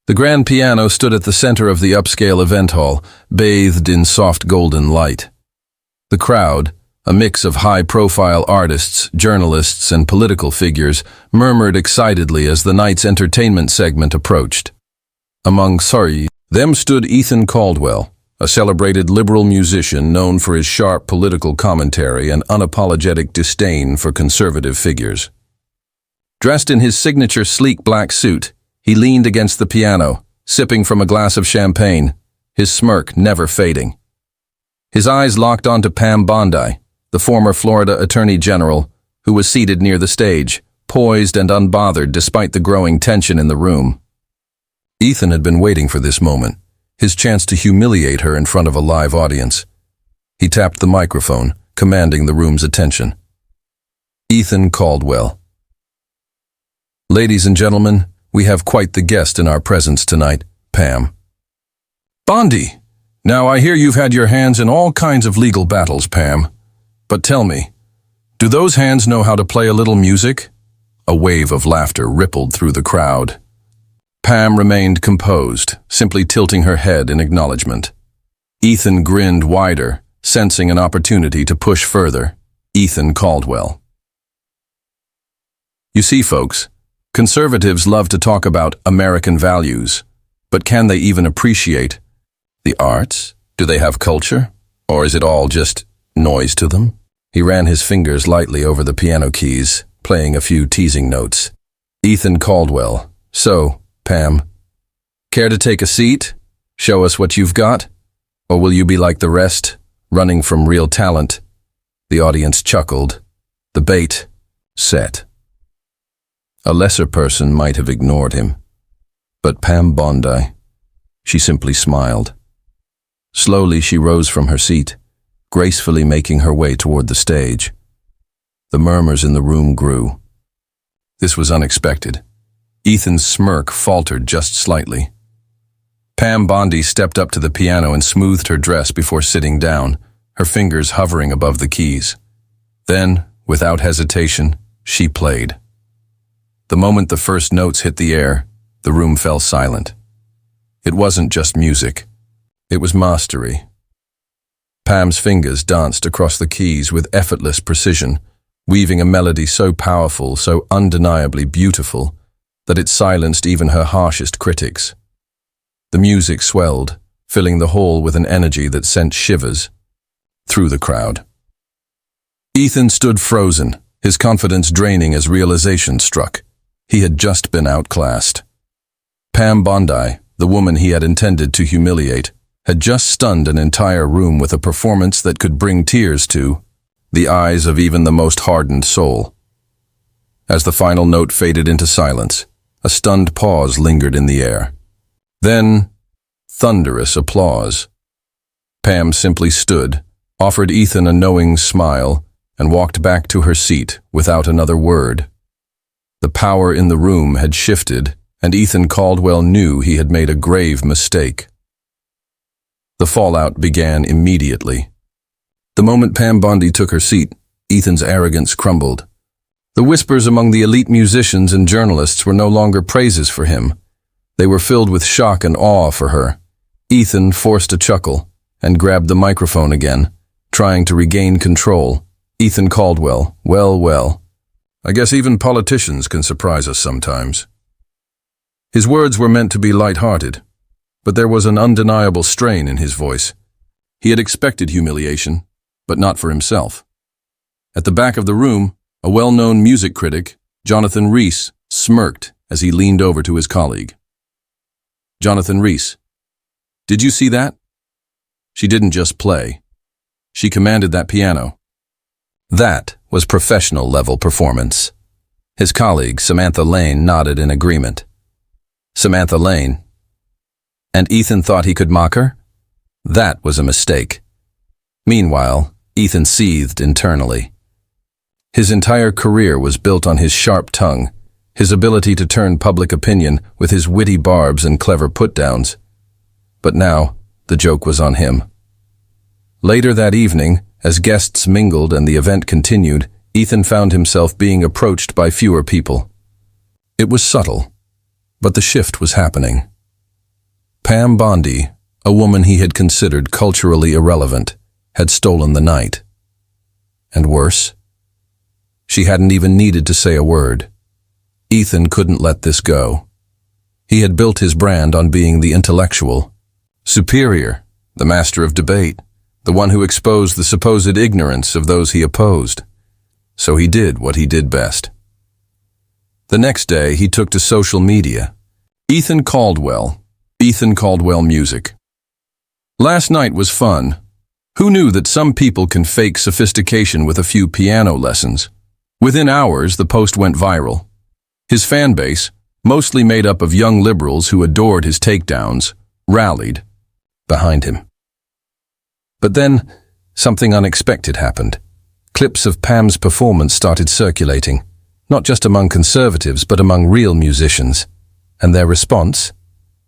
The grand piano stood at the center of the upscale event hall, bathed in soft golden light. The crowd, a mix of high-profile artists, journalists, and political figures, murmured excitedly as the night's entertainment segment approached. Among them stood Ethan Caldwell, a celebrated liberal musician known for his sharp political commentary and unapologetic disdain for conservative figures. Dressed in his signature sleek black suit, he leaned against the piano, sipping from a glass of champagne, his smirk never fading. His eyes locked onto Pam Bondi, the former Florida Attorney General, who was seated near the stage, poised and unbothered despite the growing tension in the room. Ethan had been waiting for this moment, his chance to humiliate her in front of a live audience. He tapped the microphone, commanding the room's attention. Ethan Caldwell. Ladies and gentlemen, we have quite the guest in our presence tonight, Pam Bondi. Now I hear you've had your hands in all kinds of legal battles, Pam. But tell me, do those hands know how to play a little music? A wave of laughter rippled through the crowd. Pam remained composed, simply tilting her head in acknowledgement. Ethan grinned wider, sensing an opportunity to push further. Ethan Caldwell. You see, folks, conservatives love to talk about American values, but can they even appreciate the arts? Do they have culture? Or is it all just noise to them? He ran his fingers lightly over the piano keys, playing a few teasing notes. Ethan Caldwell. So, Pam, care to take a seat? Show us what you've got? Or will you be like the rest, running from real talent? The audience chuckled. The bait set. A lesser person might have ignored him. But Pam Bondi, she simply smiled. Slowly she rose from her seat, gracefully making her way toward the stage. The murmurs in the room grew. This was unexpected. Ethan's smirk faltered just slightly. Pam Bondi stepped up to the piano and smoothed her dress before sitting down, her fingers hovering above the keys. Then, without hesitation, she played. The moment the first notes hit the air, the room fell silent. It wasn't just music. It was mastery. Pam's fingers danced across the keys with effortless precision, weaving a melody so powerful, so undeniably beautiful, that it silenced even her harshest critics. The music swelled, filling the hall with an energy that sent shivers through the crowd. Ethan stood frozen, his confidence draining as realization struck. He had just been outclassed. Pam Bondi, the woman he had intended to humiliate, had just stunned an entire room with a performance that could bring tears to the eyes of even the most hardened soul. As the final note faded into silence, a stunned pause lingered in the air. Then, thunderous applause. Pam simply stood, offered Ethan a knowing smile, and walked back to her seat without another word. The power in the room had shifted, and Ethan Caldwell knew he had made a grave mistake. The fallout began immediately. The moment Pam Bondi took her seat, Ethan's arrogance crumbled. The whispers among the elite musicians and journalists were no longer praises for him. They were filled with shock and awe for her. Ethan forced a chuckle and grabbed the microphone again, trying to regain control. Ethan Caldwell, well. I guess even politicians can surprise us sometimes. His words were meant to be light-hearted, but there was an undeniable strain in his voice. He had expected humiliation, but not for himself. At the back of the room, a well-known music critic, Jonathan Rees, smirked as he leaned over to his colleague. Jonathan Rees, did you see that? She didn't just play. She commanded that piano. That was professional-level performance. His colleague, Samantha Lane, nodded in agreement. Samantha Lane. And Ethan thought he could mock her? That was a mistake. Meanwhile, Ethan seethed internally. His entire career was built on his sharp tongue, his ability to turn public opinion with his witty barbs and clever put-downs. But now, the joke was on him. Later that evening, as guests mingled and the event continued, Ethan found himself being approached by fewer people. It was subtle, but the shift was happening. Pam Bondi, a woman he had considered culturally irrelevant, had stolen the night. And worse, she hadn't even needed to say a word. Ethan couldn't let this go. He had built his brand on being the intellectual, superior, the master of debate, the one who exposed the supposed ignorance of those he opposed. So he did what he did best. The next day, he took to social media. Ethan Caldwell music. Last night was fun. Who knew that some people can fake sophistication with a few piano lessons? Within hours, the post went viral. His fan base, mostly made up of young liberals who adored his takedowns, rallied behind him. But then, something unexpected happened. Clips of Pam's performance started circulating, not just among conservatives but among real musicians. And their response?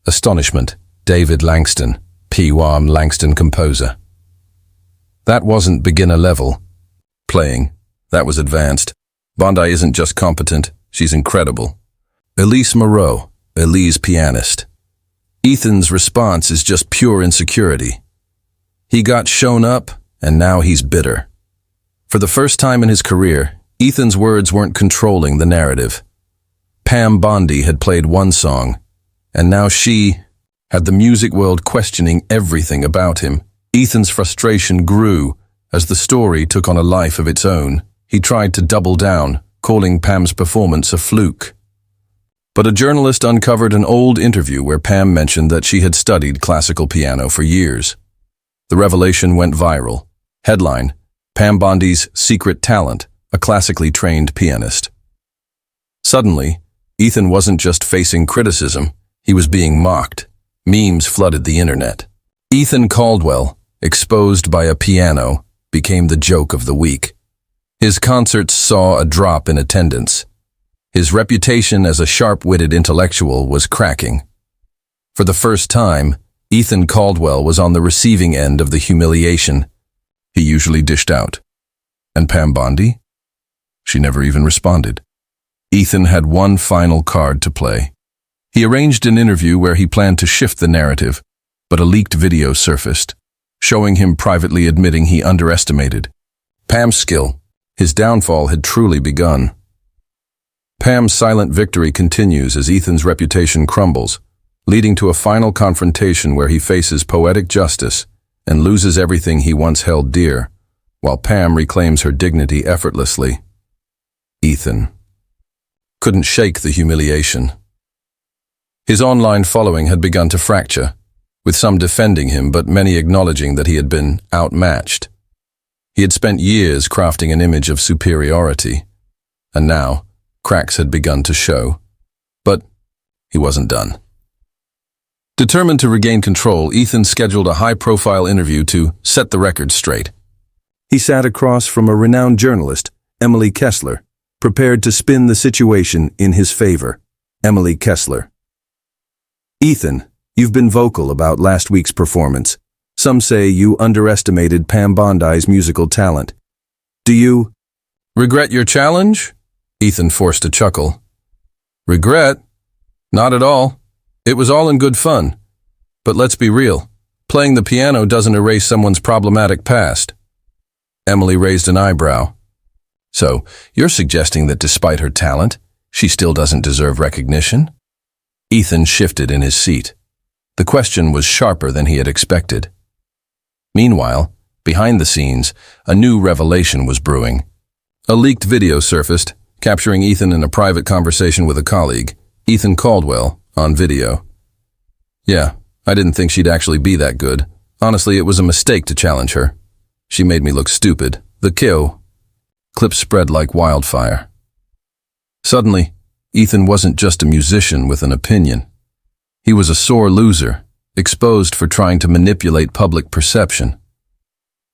Astonishment. David Langston, P.W.A.M. Langston composer. That wasn't beginner level playing. That was advanced. Bondi isn't just competent, she's incredible. Elise Moreau, Elise pianist. Ethan's response is just pure insecurity. He got shown up, and now he's bitter. For the first time in his career, Ethan's words weren't controlling the narrative. Pam Bondi had played one song, and now she had the music world questioning everything about him. Ethan's frustration grew as the story took on a life of its own. He tried to double down, calling Pam's performance a fluke. But a journalist uncovered an old interview where Pam mentioned that she had studied classical piano for years. The revelation went viral. Headline: Pam Bondi's secret talent, a classically trained pianist. Suddenly, Ethan wasn't just facing criticism, he was being mocked. Memes flooded the internet. Ethan Caldwell, exposed by a piano, became the joke of the week. His concerts saw a drop in attendance. His reputation as a sharp-witted intellectual was cracking. For the first time, Ethan Caldwell was on the receiving end of the humiliation he usually dished out. And Pam Bondi? She never even responded. Ethan had one final card to play. He arranged an interview where he planned to shift the narrative, but a leaked video surfaced, showing him privately admitting he underestimated Pam's skill. His downfall had truly begun. Pam's silent victory continues as Ethan's reputation crumbles, leading to a final confrontation where he faces poetic justice and loses everything he once held dear, while Pam reclaims her dignity effortlessly. Ethan couldn't shake the humiliation. His online following had begun to fracture, with some defending him but many acknowledging that he had been outmatched. He had spent years crafting an image of superiority, and now cracks had begun to show. But he wasn't done. Determined to regain control, Ethan scheduled a high-profile interview to set the record straight. He sat across from a renowned journalist, Emily Kessler, prepared to spin the situation in his favor. Emily Kessler. Ethan, you've been vocal about last week's performance. Some say you underestimated Pam Bondi's musical talent. Do you regret your challenge? Ethan forced a chuckle. Regret? Not at all. It was all in good fun. But let's be real. Playing the piano doesn't erase someone's problematic past. Emily raised an eyebrow. So, you're suggesting that despite her talent, she still doesn't deserve recognition? Ethan shifted in his seat. The question was sharper than he had expected. Meanwhile, behind the scenes, a new revelation was brewing. A leaked video surfaced, capturing Ethan in a private conversation with a colleague, Ethan Caldwell, on video. Yeah, I didn't think she'd actually be that good. Honestly, it was a mistake to challenge her. She made me look stupid. The kill. Clips spread like wildfire. Suddenly, Ethan wasn't just a musician with an opinion. He was a sore loser, exposed for trying to manipulate public perception.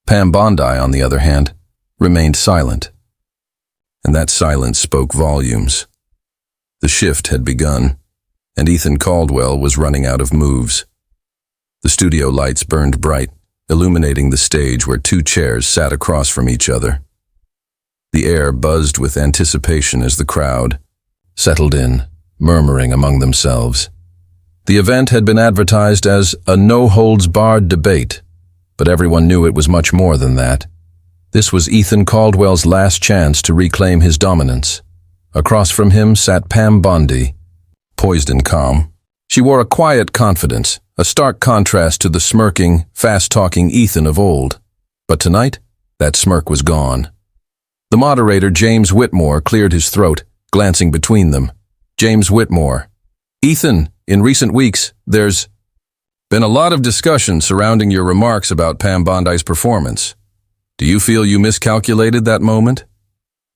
Pam Bondi, on the other hand, remained silent. And that silence spoke volumes. The shift had begun, and Ethan Caldwell was running out of moves. The studio lights burned bright, illuminating the stage where two chairs sat across from each other. The air buzzed with anticipation as the crowd settled in, murmuring among themselves. The event had been advertised as a no-holds-barred debate, but everyone knew it was much more than that. This was Ethan Caldwell's last chance to reclaim his dominance. Across from him sat Pam Bondi, poised and calm. She wore a quiet confidence, a stark contrast to the smirking, fast-talking Ethan of old. But tonight, that smirk was gone. The moderator, James Whitmore, cleared his throat, glancing between them. James Whitmore. Ethan, in recent weeks, there's been a lot of discussion surrounding your remarks about Pam Bondi's performance. Do you feel you miscalculated that moment?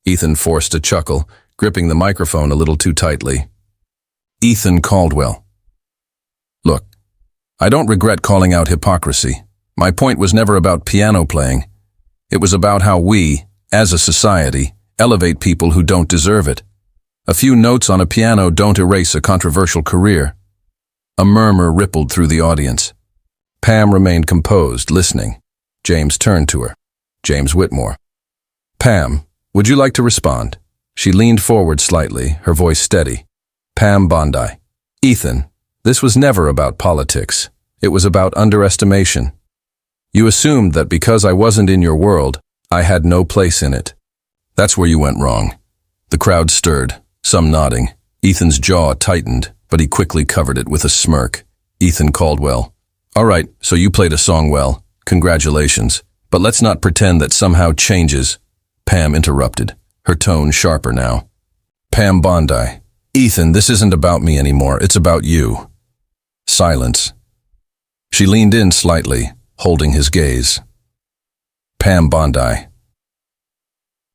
Ethan forced a chuckle, gripping the microphone a little too tightly. Ethan Caldwell. Look, I don't regret calling out hypocrisy. My point was never about piano playing. It was about how we, as a society, elevate people who don't deserve it. A few notes on a piano don't erase a controversial career. A murmur rippled through the audience. Pam remained composed, listening. James turned to her. James Whitmore. Pam, would you like to respond? She leaned forward slightly, her voice steady. Pam Bondi. Ethan, this was never about politics. It was about underestimation. You assumed that because I wasn't in your world, I had no place in it. That's where you went wrong. The crowd stirred, some nodding. Ethan's jaw tightened, but he quickly covered it with a smirk. Ethan Caldwell. All right, so you played a song well. Congratulations. But let's not pretend that somehow changes. Pam interrupted, her tone sharper now. Pam Bondi. Ethan, this isn't about me anymore. It's about you. Silence. She leaned in slightly, holding his gaze. Pam Bondi.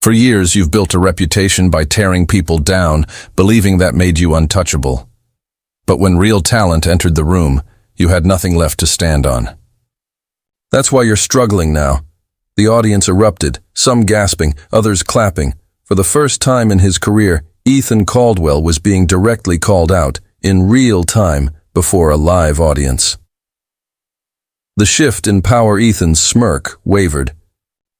For years, you've built a reputation by tearing people down, believing that made you untouchable. But when real talent entered the room, you had nothing left to stand on. That's why you're struggling now. The audience erupted, some gasping, others clapping. For the first time in his career, Ethan Caldwell was being directly called out, in real time, before a live audience. The shift in power. Ethan's smirk wavered.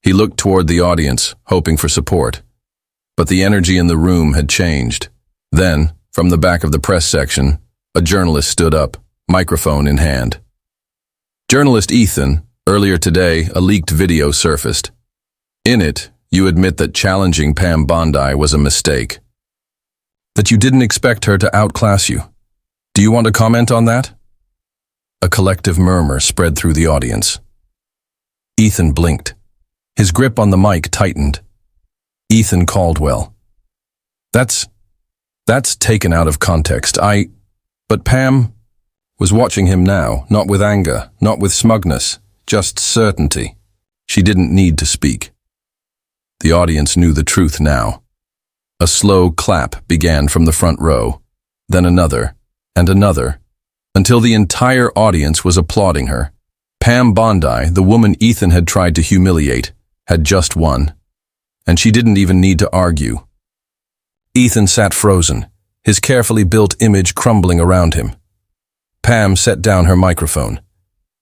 He looked toward the audience, hoping for support. But the energy in the room had changed. Then, from the back of the press section, a journalist stood up, microphone in hand. Journalist Ethan, earlier today, a leaked video surfaced. In it, you admit that challenging Pam Bondi was a mistake. That you didn't expect her to outclass you. Do you want to comment on that? A collective murmur spread through the audience. Ethan blinked. His grip on the mic tightened. Ethan Caldwell. That's taken out of context. But Pam was watching him now, not with anger, not with smugness, just certainty. She didn't need to speak. The audience knew the truth now. A slow clap began from the front row, then another, and another, until the entire audience was applauding her. Pam Bondi, the woman Ethan had tried to humiliate, had just won, and she didn't even need to argue. Ethan sat frozen, his carefully built image crumbling around him. Pam set down her microphone.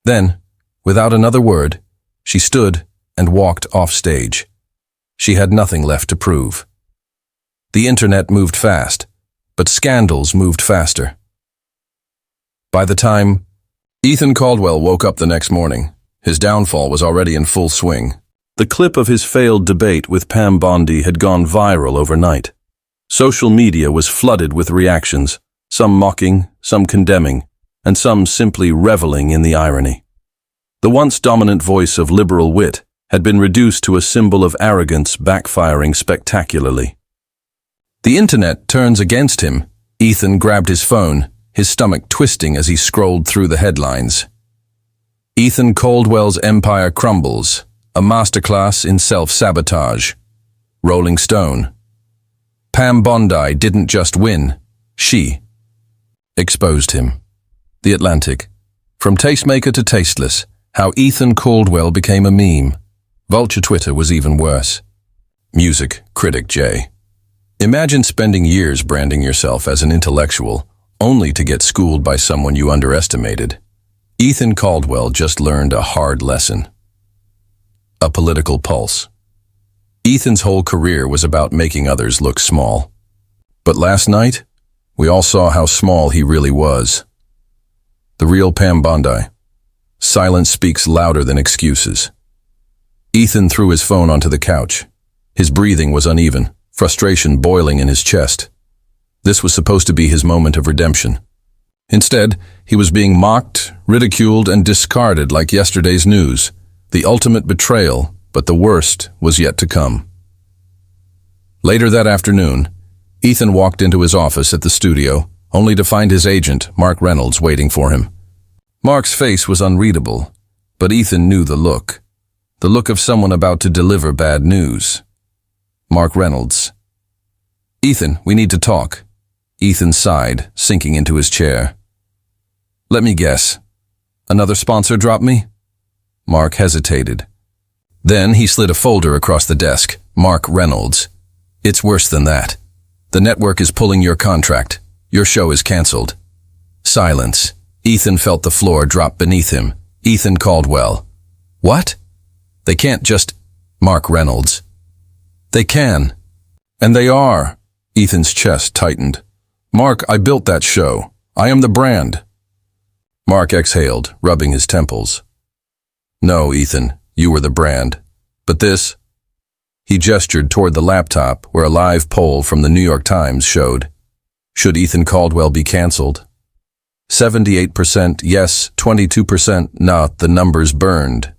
Then, without another word, she stood and walked off stage. She had nothing left to prove. The internet moved fast, but scandals moved faster. By the time Ethan Caldwell woke up the next morning, his downfall was already in full swing. The clip of his failed debate with Pam Bondi had gone viral overnight. Social media was flooded with reactions, some mocking, some condemning, and some simply reveling in the irony. The once dominant voice of liberal wit had been reduced to a symbol of arrogance backfiring spectacularly. The internet turns against him. Ethan grabbed his phone, his stomach twisting as he scrolled through the headlines. Ethan Caldwell's empire crumbles, a masterclass in self-sabotage. Rolling Stone. Pam Bondi didn't just win, she exposed him. The Atlantic. From tastemaker to tasteless, how Ethan Caldwell became a meme. Vulture Twitter was even worse. Music critic J. Imagine spending years branding yourself as an intellectual, only to get schooled by someone you underestimated. Ethan Caldwell just learned a hard lesson. A political pulse. Ethan's whole career was about making others look small. But last night, we all saw how small he really was. The real Pam Bondi. Silence speaks louder than excuses. Ethan threw his phone onto the couch. His breathing was uneven, frustration boiling in his chest. This was supposed to be his moment of redemption. Instead, he was being mocked, ridiculed, and discarded like yesterday's news. The ultimate betrayal, but the worst was yet to come. Later that afternoon, Ethan walked into his office at the studio, only to find his agent, Mark Reynolds, waiting for him. Mark's face was unreadable, but Ethan knew the look of someone about to deliver bad news. Mark Reynolds. "Ethan, we need to talk." Ethan sighed, sinking into his chair. "Let me guess. Another sponsor dropped me?" Mark hesitated. Then he slid a folder across the desk. "Mark Reynolds. It's worse than that. The network is pulling your contract. Your show is canceled." Silence. Ethan felt the floor drop beneath him. Ethan Caldwell. "What? They can't just—" Mark Reynolds. "They can. And they are." Ethan's chest tightened. "Mark, I built that show. I am the brand." Mark exhaled, rubbing his temples. "No, Ethan, you were the brand. But this—" He gestured toward the laptop where a live poll from the New York Times showed, should Ethan Caldwell be canceled? 78% yes, 22% not. The numbers burned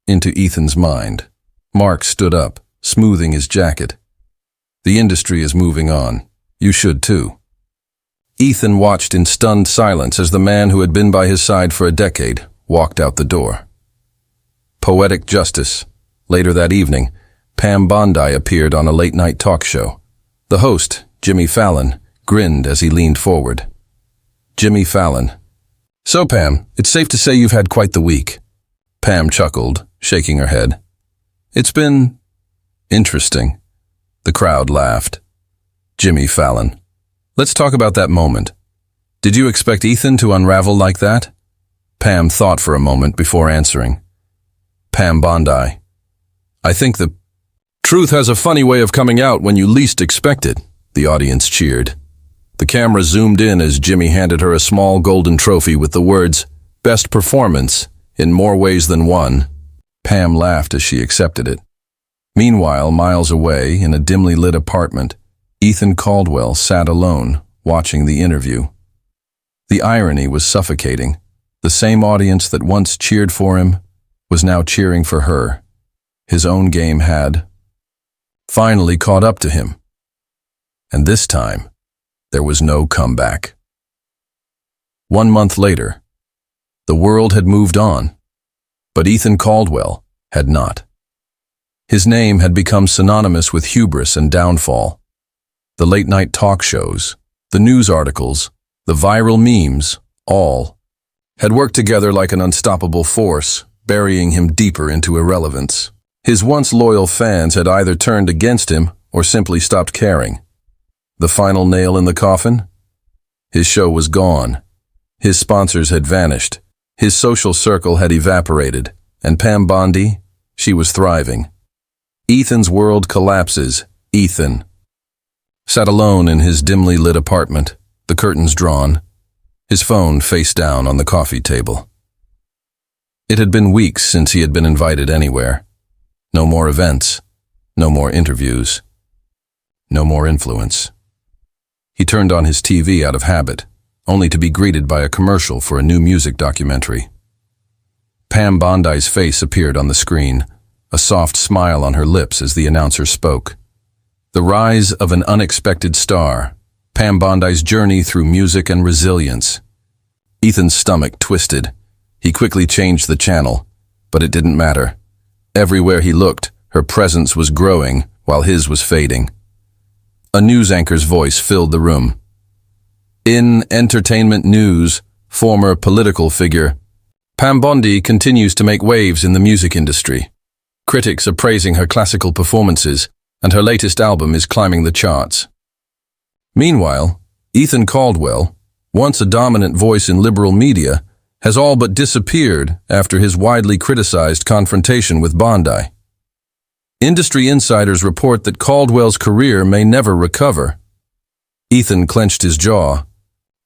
into Ethan's mind. Mark stood up, smoothing his jacket. "The industry is moving on. You should too." Ethan watched in stunned silence as the man who had been by his side for a decade walked out the door. Poetic justice. Later that evening, Pam Bondi appeared on a late-night talk show. The host, Jimmy Fallon, grinned as he leaned forward. Jimmy Fallon. "So, Pam, it's safe to say you've had quite the week." Pam chuckled, shaking her head. "It's been interesting." The crowd laughed. Jimmy Fallon. "Let's talk about that moment. Did you expect Ethan to unravel like that?" Pam thought for a moment before answering. Pam Bondi. "I think the truth has a funny way of coming out when you least expect it." The audience cheered. The camera zoomed in as Jimmy handed her a small golden trophy with the words, "Best Performance, in more ways than one." Pam laughed as she accepted it. Meanwhile, miles away, in a dimly lit apartment, Ethan Caldwell sat alone, watching the interview. The irony was suffocating. The same audience that once cheered for him was now cheering for her. His own game had finally caught up to him. And this time, there was no comeback. 1 month later, the world had moved on, but Ethan Caldwell had not. His name had become synonymous with hubris and downfall. The late-night talk shows, the news articles, the viral memes, all had worked together like an unstoppable force, burying him deeper into irrelevance. His once loyal fans had either turned against him or simply stopped caring. The final nail in the coffin? His show was gone. His sponsors had vanished. His social circle had evaporated. And Pam Bondi? She was thriving. Ethan's world collapses. Ethan sat alone in his dimly lit apartment, the curtains drawn, his phone face down on the coffee table. It had been weeks since he had been invited anywhere. No more events, no more interviews, no more influence. He turned on his TV out of habit, only to be greeted by a commercial for a new music documentary. Pam Bondi's face appeared on the screen, a soft smile on her lips as the announcer spoke. The rise of an unexpected star, Pam Bondi's journey through music and resilience. Ethan's stomach twisted. He quickly changed the channel, but it didn't matter. Everywhere he looked, her presence was growing while his was fading. A news anchor's voice filled the room. In entertainment news, former political figure, Pam Bondi continues to make waves in the music industry. Critics are praising her classical performances, and her latest album is climbing the charts. Meanwhile, Ethan Caldwell, once a dominant voice in liberal media, has all but disappeared after his widely criticized confrontation with Bondi. Industry insiders report that Caldwell's career may never recover. Ethan clenched his jaw.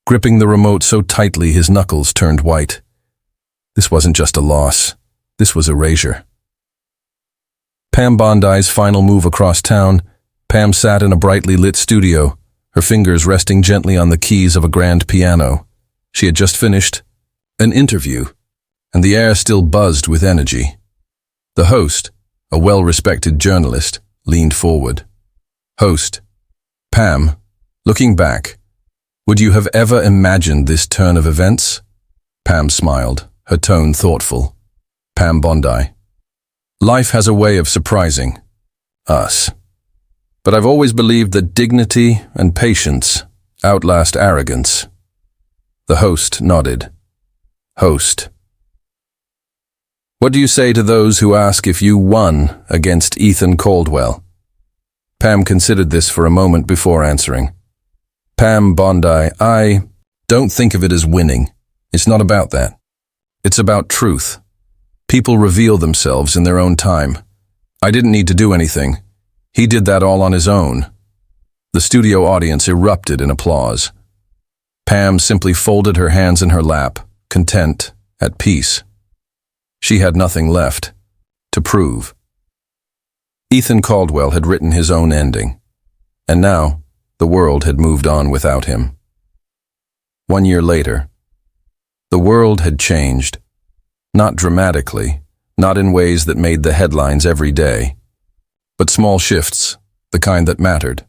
gripping the remote so tightly his knuckles turned white. This wasn't just a loss. This was erasure. Pam Bondi's final move across town. Pam sat in a brightly lit studio, her fingers resting gently on the keys of a grand piano. She had just finished an interview, and the air still buzzed with energy. The host, a well-respected journalist, leaned forward. Host: Pam, looking back, would you have ever imagined this turn of events? Pam smiled, her tone thoughtful. Pam Bondi: Life has a way of surprising us. But I've always believed that dignity and patience outlast arrogance. The host nodded. Host: What do you say to those who ask if you won against Ethan Caldwell? Pam considered this for a moment before answering. Pam Bondi: I don't think of it as winning. It's not about that. It's about truth. People reveal themselves in their own time. I didn't need to do anything. He did that all on his own. The studio audience erupted in applause. Pam simply folded her hands in her lap, content, at peace. She had nothing left to prove. Ethan Caldwell had written his own ending, and now the world had moved on without him. 1 year later, the world had changed, not dramatically, not in ways that made the headlines every day, but small shifts, the kind that mattered.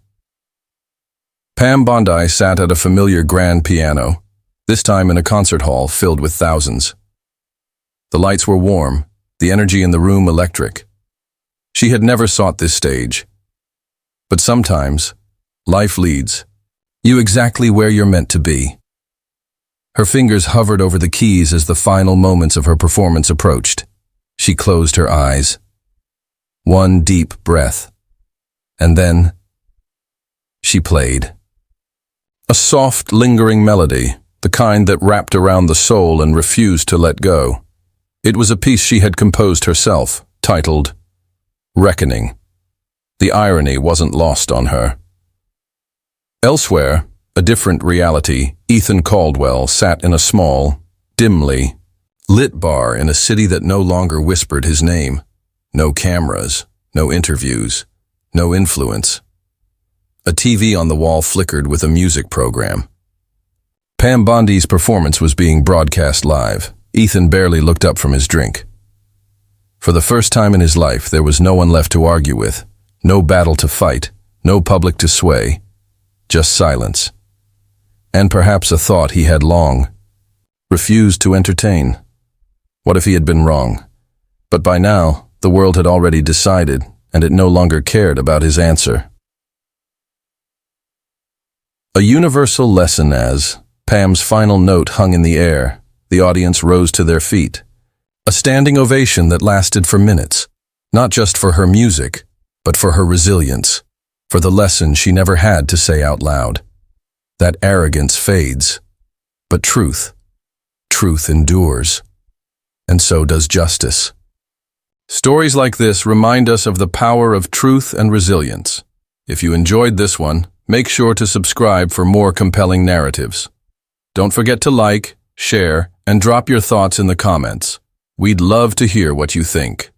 Pam Bondi sat at a familiar grand piano, this time in a concert hall filled with thousands. The lights were warm, the energy in the room electric. She had never sought this stage. But sometimes, life leads you exactly where you're meant to be. Her fingers hovered over the keys as the final moments of her performance approached. She closed her eyes. One deep breath. And then, she played. A soft, lingering melody, the kind that wrapped around the soul and refused to let go. It was a piece she had composed herself, titled Reckoning. The irony wasn't lost on her. Elsewhere, a different reality, Ethan Caldwell sat in a small, dimly lit bar in a city that no longer whispered his name. No cameras, no interviews, no influence. A TV on the wall flickered with a music program. Pam Bondi's performance was being broadcast live. Ethan barely looked up from his drink. For the first time in his life, there was no one left to argue with, no battle to fight, no public to sway, just silence. And perhaps a thought he had long refused to entertain. What if he had been wrong? But by now, the world had already decided, and it no longer cared about his answer. A universal lesson as Pam's final note hung in the air. The audience rose to their feet. A standing ovation that lasted for minutes, not just for her music, but for her resilience, for the lesson she never had to say out loud. That arrogance fades, but truth endures. And so does justice. Stories like this remind us of the power of truth and resilience. If you enjoyed this one, make sure to subscribe for more compelling narratives. Don't forget to like, share, and drop your thoughts in the comments. We'd love to hear what you think.